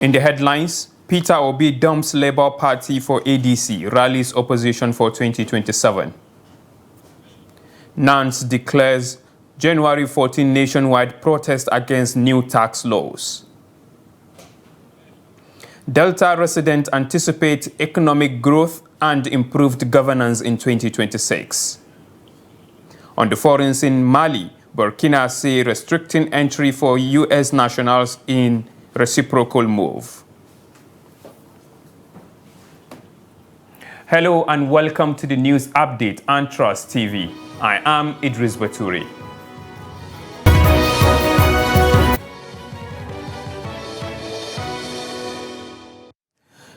In the headlines, Peter Obi dumps Labour Party for ADC, rallies opposition for 2027. Nance declares January 14 nationwide protest against new tax laws. Delta residents anticipate economic growth and improved governance in 2026. On the foreign scene, Mali, Burkina say restricting entry for U.S. nationals in reciprocal move. Hello and welcome to the news update on Trust TV. I am Idris Baturi.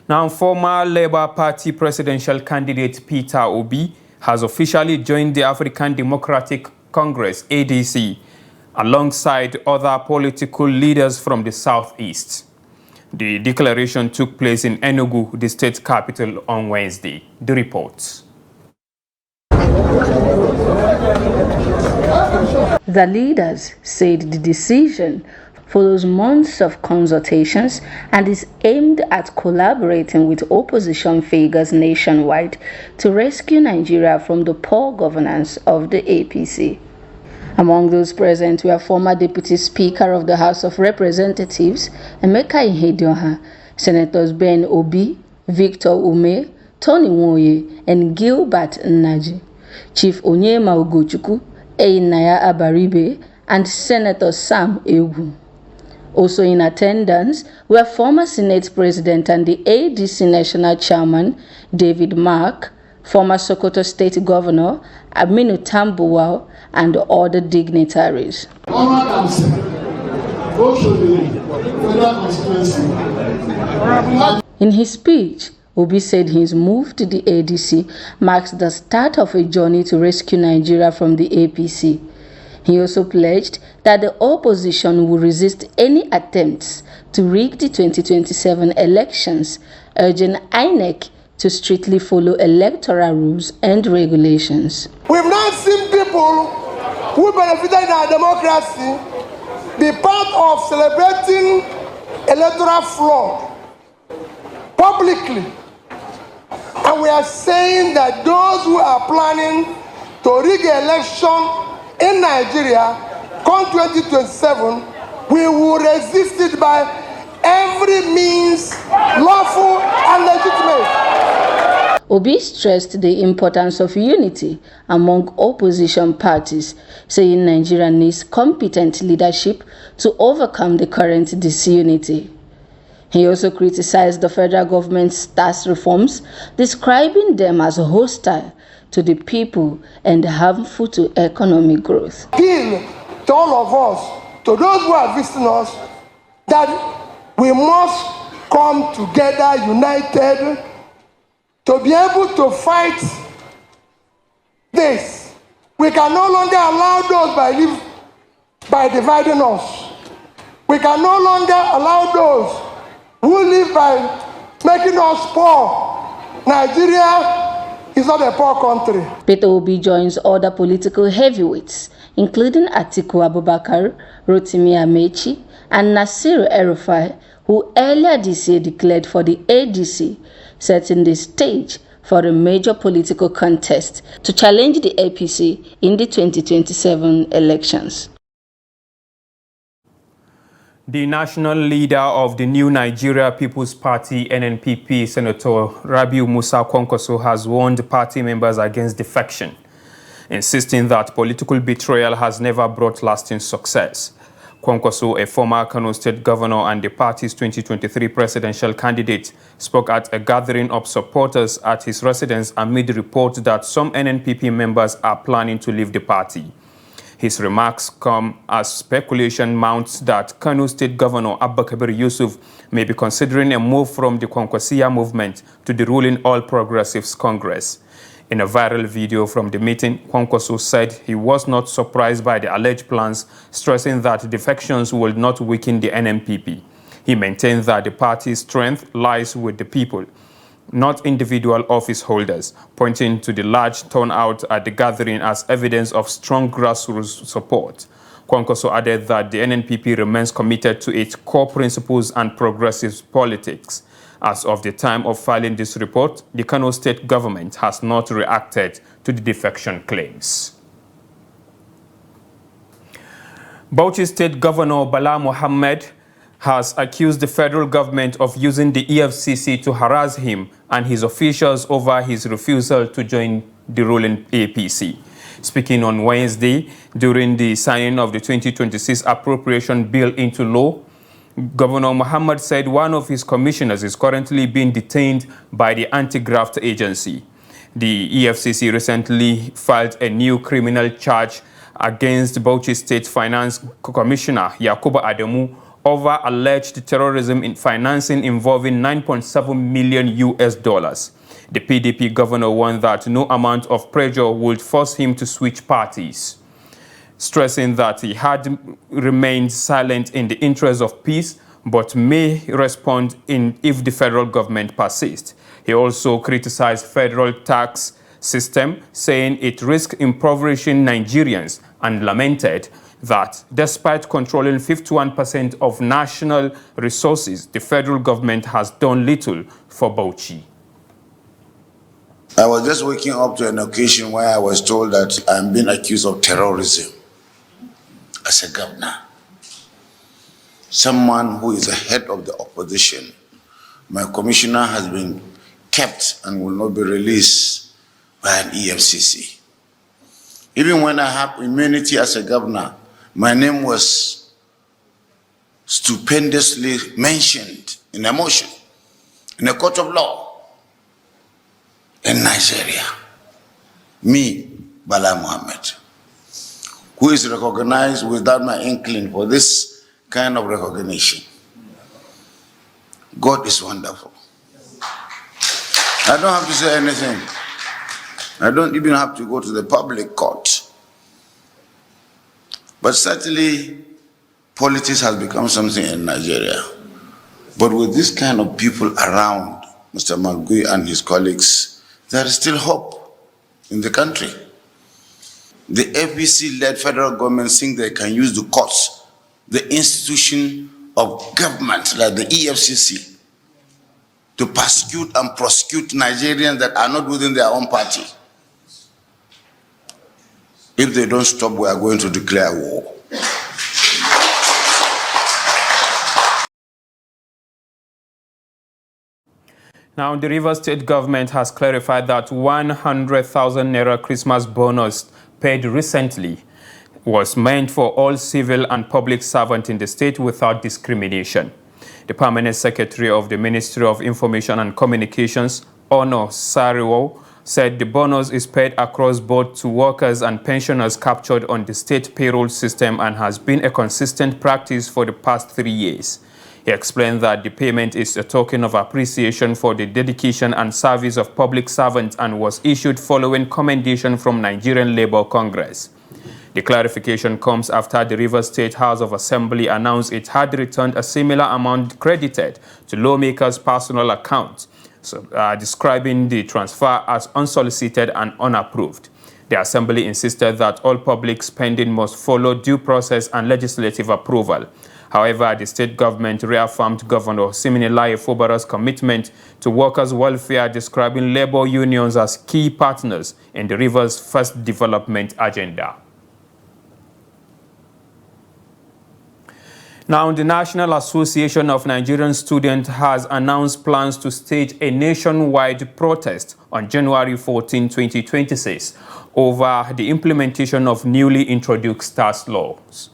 Now, former Labour Party presidential candidate Peter Obi has officially joined the African Democratic Congress, ADC, alongside other political leaders from the southeast. The declaration took place in Enugu, the state capital, on Wednesday. The report. The leaders said the decision follows months of consultations and is aimed at collaborating with opposition figures nationwide to rescue Nigeria from the poor governance of the APC. Among those present were former Deputy Speaker of the House of Representatives, Emeka Ihedioha, Senators Ben Obi, Victor Ume, Tony Nwoye, and Gilbert Nnaji, Chief Onyema Ugochukwu, Einaya Abaribe, and Senator Sam Egwu. Also in attendance were former Senate President and the ADC National Chairman, David Mark, former Sokoto State Governor, Aminu Tambuwal, and other dignitaries. In his speech, Obi said his move to the ADC marks the start of a journey to rescue Nigeria from the APC. He also pledged that the opposition will resist any attempts to rig the 2027 elections, urging INEC to strictly follow electoral rules and regulations. We've not seen people who benefited in our democracy be part of celebrating electoral fraud publicly. And we are saying that those who are planning to rig an election in Nigeria, come 2027, we will resist it by every means lawful and legitimate. Obi stressed the importance of unity among opposition parties, saying Nigeria needs competent leadership to overcome the current disunity. He also criticized the federal government's tax reforms, describing them as hostile to the people and harmful to economic growth. Appeal to all of us, to those who are visiting us, that we must come together united to be able to fight this. We can no longer allow those by dividing us. We can no longer allow those who live by making us poor. Nigeria is not a poor country. Peter Obi joins other political heavyweights, including Atiku Abubakar, Rotimi Amechi, and Nasir El-Rufai, who earlier this year declared for the ADC, setting the stage for a major political contest to challenge the APC in the 2027 elections. The national leader of the New Nigeria People's Party, NNPP, Senator Rabiu Musa Kwankwaso, has warned party members against defection, insisting that political betrayal has never brought lasting success. Kwankwaso, a former Kano State governor and the party's 2023 presidential candidate, spoke at a gathering of supporters at his residence amid reports that some NNPP members are planning to leave the party. His remarks come as speculation mounts that Kano State Governor Abba Kabir Yusuf may be considering a move from the Kwankwasiya movement to the ruling All Progressives Congress. In a viral video from the meeting, Kwankwaso said he was not surprised by the alleged plans, stressing that defections will not weaken the NNPP. He maintained that the party's strength lies with the people, not individual office holders, pointing to the large turnout at the gathering as evidence of strong grassroots support. Kwankoso added that the NNPP remains committed to its core principles and progressive politics. As of the time of filing this report, the Kano state government has not reacted to the defection claims. Bauchi State Governor Bala Mohammed has accused the federal government of using the EFCC to harass him and his officials over his refusal to join the ruling APC. Speaking on Wednesday during the signing of the 2026 appropriation bill into law, Governor Mohammed said one of his commissioners is currently being detained by the anti-graft agency. The EFCC recently filed a new criminal charge against Bauchi State Finance Commissioner Yakuba Adamu over alleged terrorism in financing involving $9.7 million. The PDP governor warned that no amount of pressure would force him to switch parties, stressing that he had remained silent in the interest of peace but may respond if the federal government persists. He also criticized federal tax system, saying it risks impoverishing Nigerians, and lamented that despite controlling 51% of national resources, the federal government has done little for Bauchi. I was just waking up to an occasion where I was told that I'm being accused of terrorism as a governor. Someone who is the head of the opposition. My commissioner has been kept and will not be released by an EFCC. Even when I have immunity as a governor, my name was stupendously mentioned in a motion in a court of law in Nigeria. Me, Bala Mohammed, who is recognized without my inkling for this kind of recognition. God is wonderful. I don't have to say anything. I don't even have to go to the public court. But certainly, politics has become something in Nigeria. But with this kind of people around, Mr. Magui and his colleagues, there is still hope in the country. The APC-led federal government think they can use the courts, the institution of government like the EFCC, to persecute and prosecute Nigerians that are not within their own party. If they don't stop, we are going to declare war. Now, the Rivers State government has clarified that 100,000 Naira Christmas bonus paid recently was meant for all civil and public servants in the state without discrimination. The Permanent Secretary of the Ministry of Information and Communications, Nasarawa, said the bonus is paid across board to workers and pensioners captured on the state payroll system and has been a consistent practice for the past 3 years. He explained that the payment is a token of appreciation for the dedication and service of public servants and was issued following commendation from Nigerian Labour Congress. The clarification comes after the Rivers State House of Assembly announced it had returned a similar amount credited to lawmakers' personal accounts, describing the transfer as unsolicited and unapproved. The Assembly insisted that all public spending must follow due process and legislative approval. However, the state government reaffirmed Governor Siminalayi Fubara's commitment to workers' welfare, describing labor unions as key partners in the Rivers' first development agenda. Now, the National Association of Nigerian Students has announced plans to stage a nationwide protest on January 14, 2026 over the implementation of newly introduced tax laws.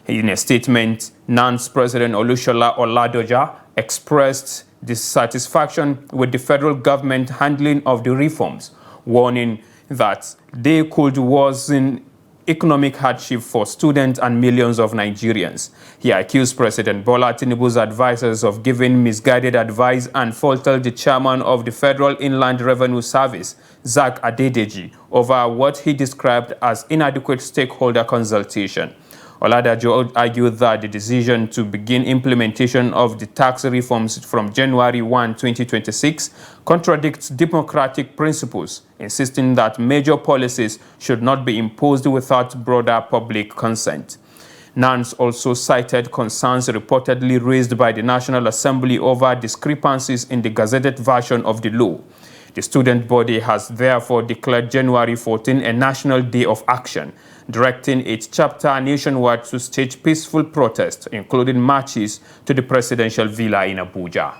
In a statement, NAN's President Olushola Oladoja expressed dissatisfaction with the federal government handling of the reforms, warning that they could worsen economic hardship for students and millions of Nigerians. He accused President Bola Tinubu's advisors of giving misguided advice and faulted the chairman of the Federal Inland Revenue Service, Zach Adedeji, over what he described as inadequate stakeholder consultation. Oladoja argued that the decision to begin implementation of the tax reforms from January 1, 2026 contradicts democratic principles, insisting that major policies should not be imposed without broader public consent. Nance also cited concerns reportedly raised by the National Assembly over discrepancies in the gazetted version of the law. The student body has therefore declared January 14 a National Day of Action, directing its chapter nationwide to stage peaceful protests, including marches to the presidential villa in Abuja.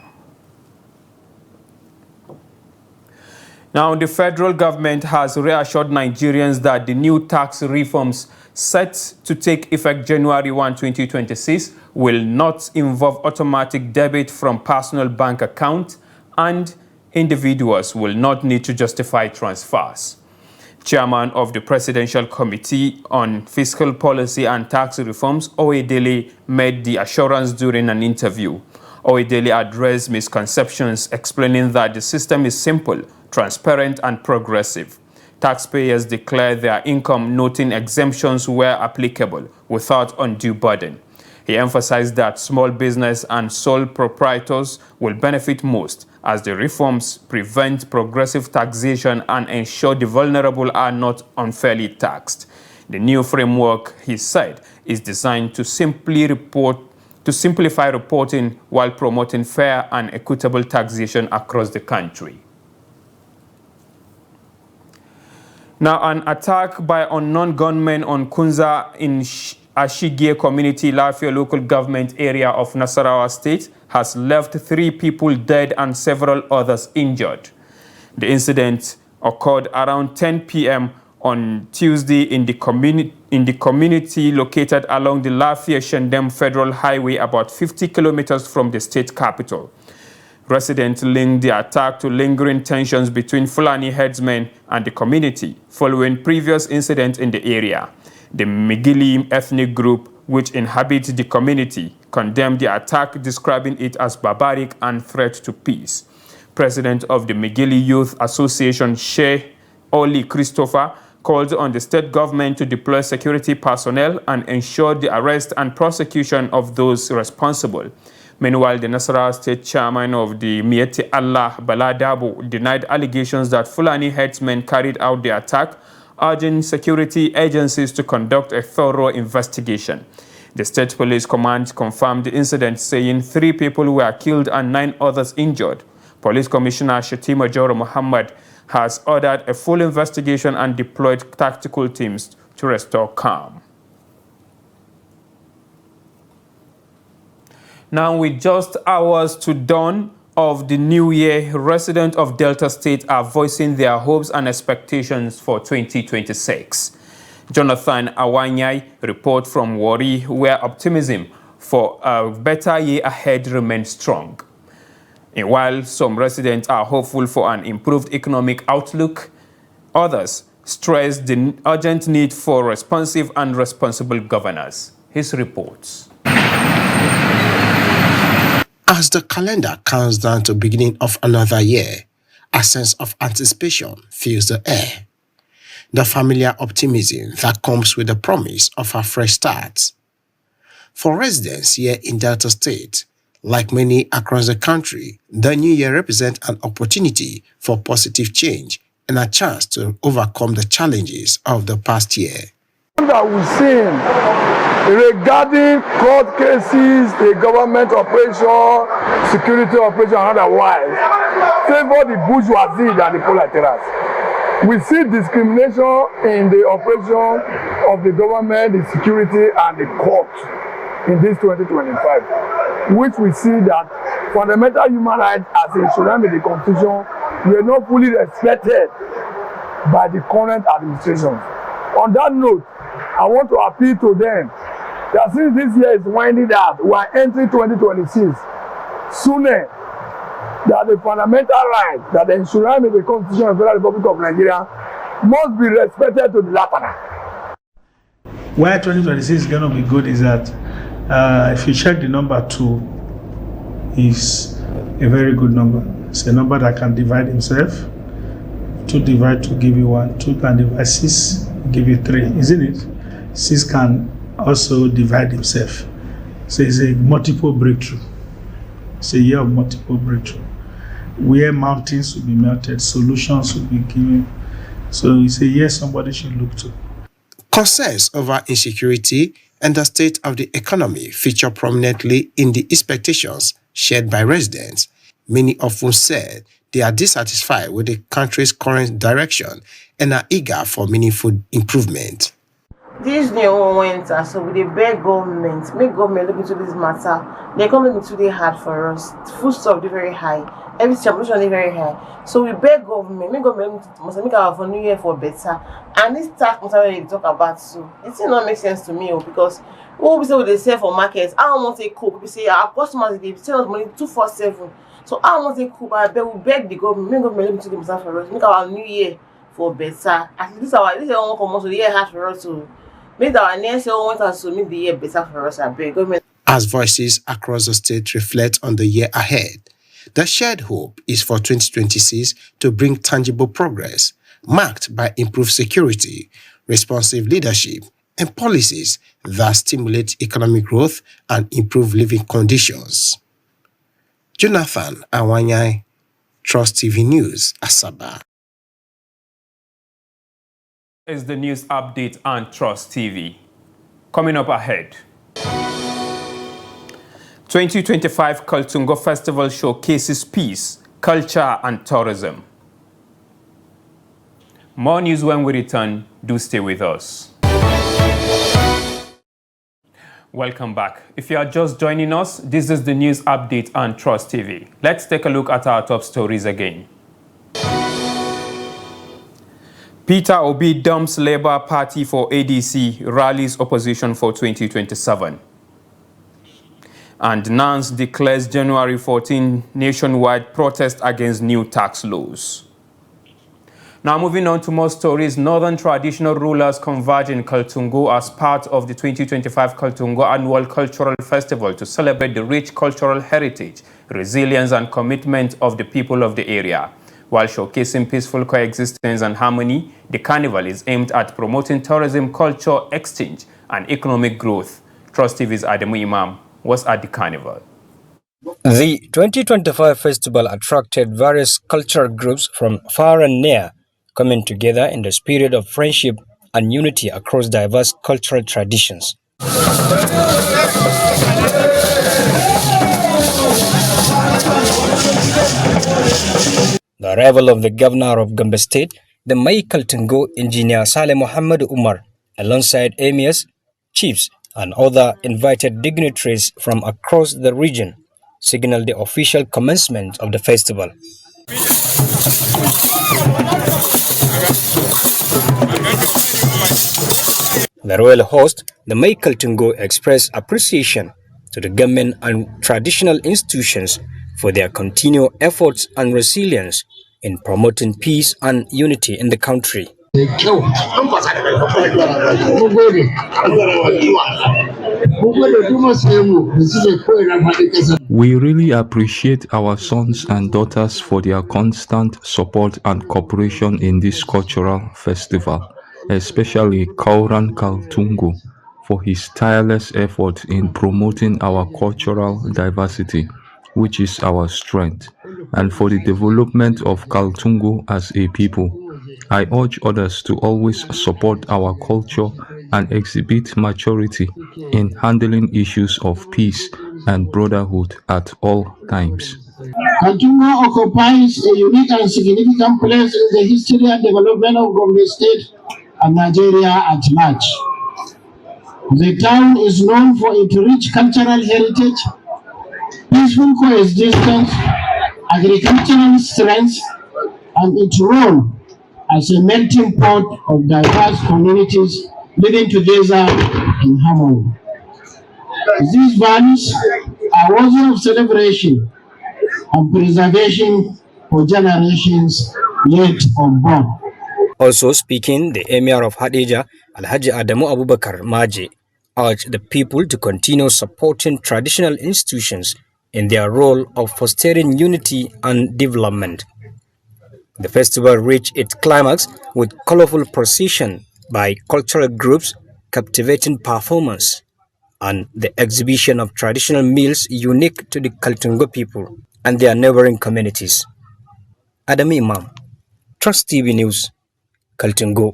Now, the federal government has reassured Nigerians that the new tax reforms set to take effect January 1, 2026 will not involve automatic debit from personal bank accounts, and individuals will not need to justify transfers. Chairman of the Presidential Committee on Fiscal Policy and Tax Reforms, Oyedele, made the assurance during an interview. Oyedele addressed misconceptions, explaining that the system is simple, transparent, and progressive. Taxpayers declare their income, noting exemptions where applicable, without undue burden. He emphasized that small business and sole proprietors will benefit most, as the reforms prevent progressive taxation and ensure the vulnerable are not unfairly taxed. The new framework, he said, is designed to simplify reporting while promoting fair and equitable taxation across the country. Now, an attack by unknown gunmen on Kunza in Ashige Community, Lafia local government area of Nasarawa State, has left 3 people dead and several others injured. The incident occurred around 10 p.m. on Tuesday in the community located along the Lafia-Shendem Federal Highway, about 50 kilometers from the state capital. Residents linked the attack to lingering tensions between Fulani herdsmen and the community following previous incidents in the area. The Migili ethnic group, which inhabits the community, condemned the attack, describing it as barbaric and threat to peace. President of the Migili Youth Association, Sheikh Oli Christopher, called on the state government to deploy security personnel and ensure the arrest and prosecution of those responsible. Meanwhile, the Nasarawa State Chairman of the Mieti Allah, Baladabo, denied allegations that Fulani herdsmen carried out the attack, urging security agencies to conduct a thorough investigation. The State Police Command confirmed the incident, saying 3 people were killed and 9 others injured. Police Commissioner Shatima Joro Muhammad has ordered a full investigation and deployed tactical teams to restore calm. Now, with just hours to dawn of the new year, residents of Delta State are voicing their hopes and expectations for 2026. Jonathan Awanyai reports from Warri, where optimism for a better year ahead remains strong. And while some residents are hopeful for an improved economic outlook, others stress the urgent need for responsive and responsible governance. His reports. As the calendar counts down to the beginning of another year, a sense of anticipation fills the air. The familiar optimism that comes with the promise of a fresh start. For residents here in Delta State, like many across the country, the new year represents an opportunity for positive change and a chance to overcome the challenges of the past year. That we've seen regarding court cases, the government operation, security operation, and otherwise, favor the bourgeoisie than the proletariat. We see discrimination in the operation of the government, the security, and the court in this 2025, which we see that fundamental human rights as enshrined in the Constitution were not fully respected by the current administration. On that note, I want to appeal to them that since this year is winding down, we are entering 2026, sooner that the fundamental right that enshrined in the Constitution of the Federal Republic of Nigeria must be respected to the latter. Where 2026 is going to be good is that if you check the number 2, is a very good number. It's a number that can divide himself. 2 divide 2 give you 1. 2 can divide 6 give you 3, isn't it? 6 can also divide himself. So it's a multiple breakthrough. It's a year of multiple breakthrough, where mountains will be melted, solutions will be given. So it's a year somebody should look to. Concerns over insecurity and the state of the economy feature prominently in the expectations shared by residents, many of whom said they are dissatisfied with the country's current direction and are eager for meaningful improvement. This new one went so we dey beg government, make government look into this matter. The economy today hard for us. Food stuff is very high. Everything is very high. So we beg government, make government must make our for New Year for better. And this tax matter we talk about so it still not make sense to me because what we say they sell for markets, I don't want to cook. We say our customers they send us money 247. So I don't want to cook, but we beg the government, make government look into the matter for us, make our New Year for better. At least this is one come so the year hard for us to make our next year want us to make the year better for us. I beg government. As voices across the state reflect on the year ahead, the shared hope is for 2026 to bring tangible progress, marked by improved security, responsive leadership, and policies that stimulate economic growth and improve living conditions. Jonathan Awanyai, Trust TV News, Asaba. Is the news update on Trust TV. Coming up ahead. 2025 Kaltungo Festival showcases peace, culture, and tourism. More news when we return. Do stay with us. Welcome back. If you are just joining us, this is the news update on Trust TV. Let's take a look at our top stories again. Peter Obi dumps Labour Party for ADC, rallies opposition for 2027. And Nance declares January 14 nationwide protest against new tax laws. Now moving on to more stories, Northern traditional rulers converge in Kaltungo as part of the 2025 Kaltungo Annual Cultural Festival to celebrate the rich cultural heritage, resilience and commitment of the people of the area. While showcasing peaceful coexistence and harmony, the carnival is aimed at promoting tourism, culture, exchange and economic growth. Trust TV's Adamu Imam was at the carnival. The 2025 festival attracted various cultural groups from far and near, coming together in the spirit of friendship and unity across diverse cultural traditions. The arrival of the governor of Gombe State, the Mai Kaltungo engineer Saleh Muhammad Umar, alongside emirs, chiefs, and other invited dignitaries from across the region, signaled the official commencement of the festival. The royal host, the Mai Kaltungo, expressed appreciation to the government and traditional institutions for their continued efforts and resilience in promoting peace and unity in the country. We really appreciate our sons and daughters for their constant support and cooperation in this cultural festival, especially Kauran Kaltungo for his tireless effort in promoting our cultural diversity, which is our strength, and for the development of Kaltungo as a people. I urge others to always support our culture and exhibit maturity in handling issues of peace and brotherhood at all times. Kaltungo occupies a unique and significant place in the history and development of Gombe State and Nigeria at large. The town is known for its rich cultural heritage, peaceful coexistence, agricultural strength, and its role as a melting pot of diverse communities living together in harmony. These values are worthy of celebration and preservation for generations yet unborn. Also speaking, the Emir of Hadija, Alhaji Adamu Abubakar Maji, urged the people to continue supporting traditional institutions in their role of fostering unity and development. The festival reached its climax with colorful procession by cultural groups, captivating performance, and the exhibition of traditional meals unique to the Kaltungo people and their neighboring communities. Adam Imam, Trust TV News, Kaltungo.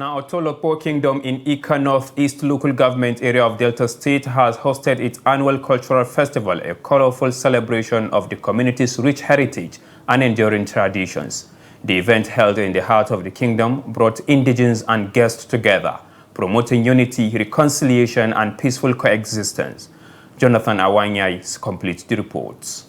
Now, Otolokpo Kingdom in Ika Northeast local government area of Delta State has hosted its annual cultural festival, a colorful celebration of the community's rich heritage and enduring traditions. The event held in the heart of the kingdom brought indigents and guests together, promoting unity, reconciliation, and peaceful coexistence. Jonathan Awanyai completes the reports.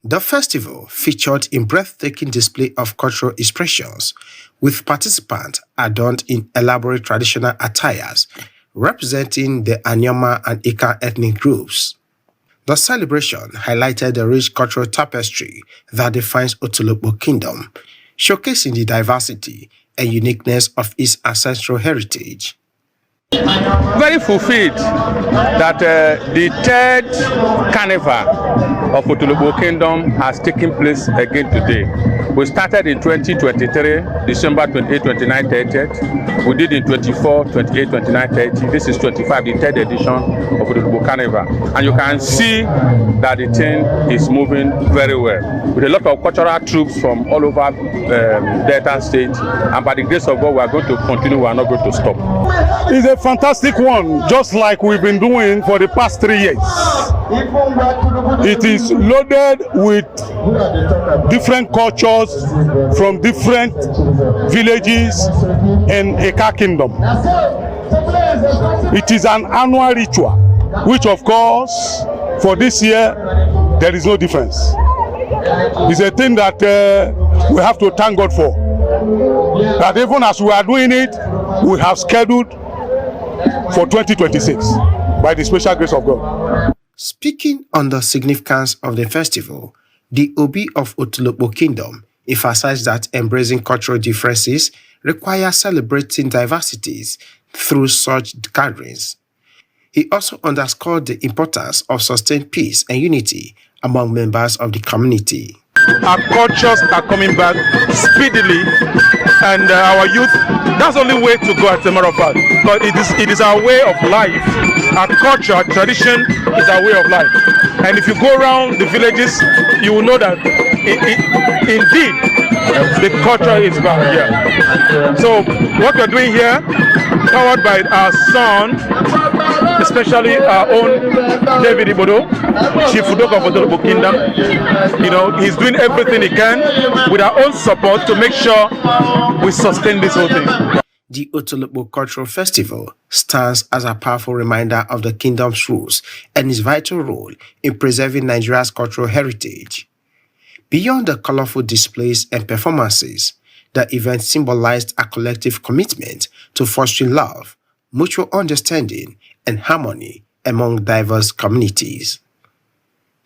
The festival featured a breathtaking display of cultural expressions, with participants adorned in elaborate traditional attires representing the Anyama and Ika ethnic groups. The celebration highlighted the rich cultural tapestry that defines Otolokpo Kingdom, showcasing the diversity and uniqueness of its ancestral heritage. Very fulfilled that the third carnival of Otolokpo Kingdom has taken place again today. We started in 2023, December 28, 29, 30th. We did in 24, 28, 29, 30. This is 25, the third edition of Otolokpo Carnival. And you can see that the thing is moving very well. With a lot of cultural troops from all over Delta State. And by the grace of God, we are going to continue. We are not going to stop. It's a fantastic one, just like we've been doing for the past 3 years. It is loaded with different cultures from different villages in Eka Kingdom. It is an annual ritual, which of course, for this year, there is no difference. It's a thing that we have to thank God for. That even as we are doing it, we have scheduled for 2026 by the special grace of God. Speaking on the significance of the festival, the Obi of Otolokpo Kingdom emphasized that embracing cultural differences requires celebrating diversities through such gatherings. He also underscored the importance of sustained peace and unity among members of the community. Our cultures are coming back speedily, and our youth, that's the only way to go, as a matter of fact, but it is our way of life. Our culture, our tradition is our way of life. And if you go around the villages, you will know that indeed the culture is back here. So what we're doing here, powered by our son, especially our own David Ibodo, Chief Udok of Otolokpo Kingdom, you know, he's doing everything he can with our own support to make sure we sustain this whole thing. The Otolokpo Cultural Festival stands as a powerful reminder of the kingdom's roots and its vital role in preserving Nigeria's cultural heritage. Beyond the colorful displays and performances, the event symbolized a collective commitment to fostering love, mutual understanding, and harmony among diverse communities.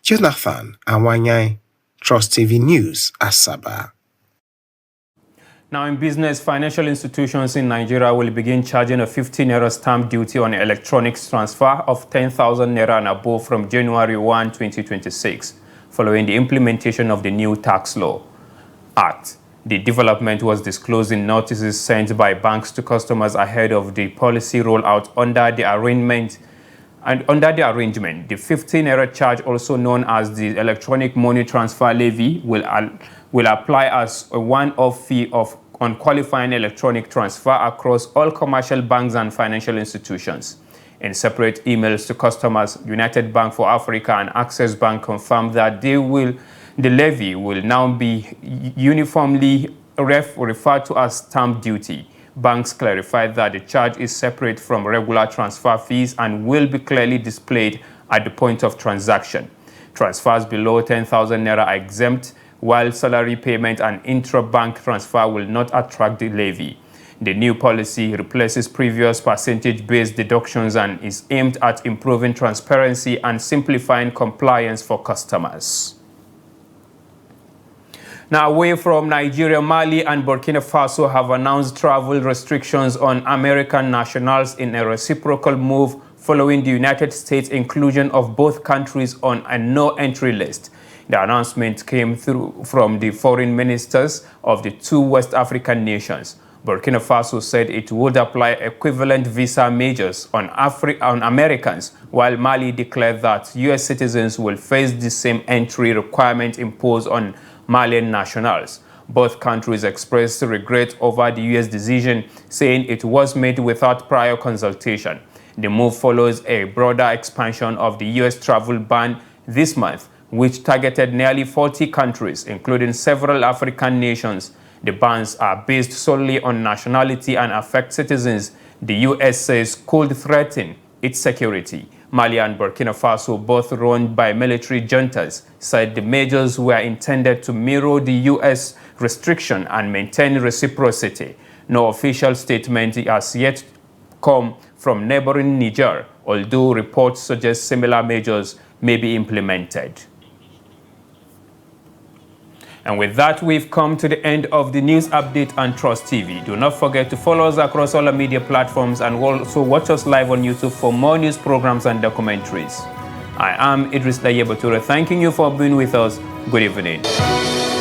Jonathan Awanyai, Trust TV News, Asaba. Now, in business, financial institutions in Nigeria will begin charging a 15 naira stamp duty on electronics transfer of 10,000 naira and above from January 1, 2026, following the implementation of the new tax law act. The development was disclosed in notices sent by banks to customers ahead of the policy rollout under the arrangement. And under the arrangement, the 15 naira charge, also known as the electronic money transfer levy, will apply as a one-off fee on qualifying electronic transfer across all commercial banks and financial institutions. In separate emails to customers, United Bank for Africa and Access Bank confirmed that the levy will now be uniformly referred to as stamp duty. Banks clarified that the charge is separate from regular transfer fees and will be clearly displayed at the point of transaction. Transfers below 10,000 naira are exempt, while salary payment and intra-bank transfer will not attract the levy. The new policy replaces previous percentage-based deductions and is aimed at improving transparency and simplifying compliance for customers. Now, away from Nigeria, Mali and Burkina Faso have announced travel restrictions on American nationals in a reciprocal move following the United States' inclusion of both countries on a no-entry list. The announcement came through from the foreign ministers of the two West African nations. Burkina Faso said it would apply equivalent visa measures on Americans, while Mali declared that U.S. citizens will face the same entry requirement imposed on Malian nationals. Both countries expressed regret over the U.S. decision, saying it was made without prior consultation. The move follows a broader expansion of the U.S. travel ban this month, which targeted nearly 40 countries, including several African nations. The bans are based solely on nationality and affect citizens the U.S. says could threaten its security. Mali and Burkina Faso, both run by military juntas, said the measures were intended to mirror the U.S. restriction and maintain reciprocity. No official statement has yet come from neighboring Niger, although reports suggest similar measures may be implemented. And with that, we've come to the end of the news update on Trust TV. Do not forget to follow us across all our media platforms and also watch us live on YouTube for more news programs and documentaries. I am Idris Daye Bature, thanking you for being with us. Good evening.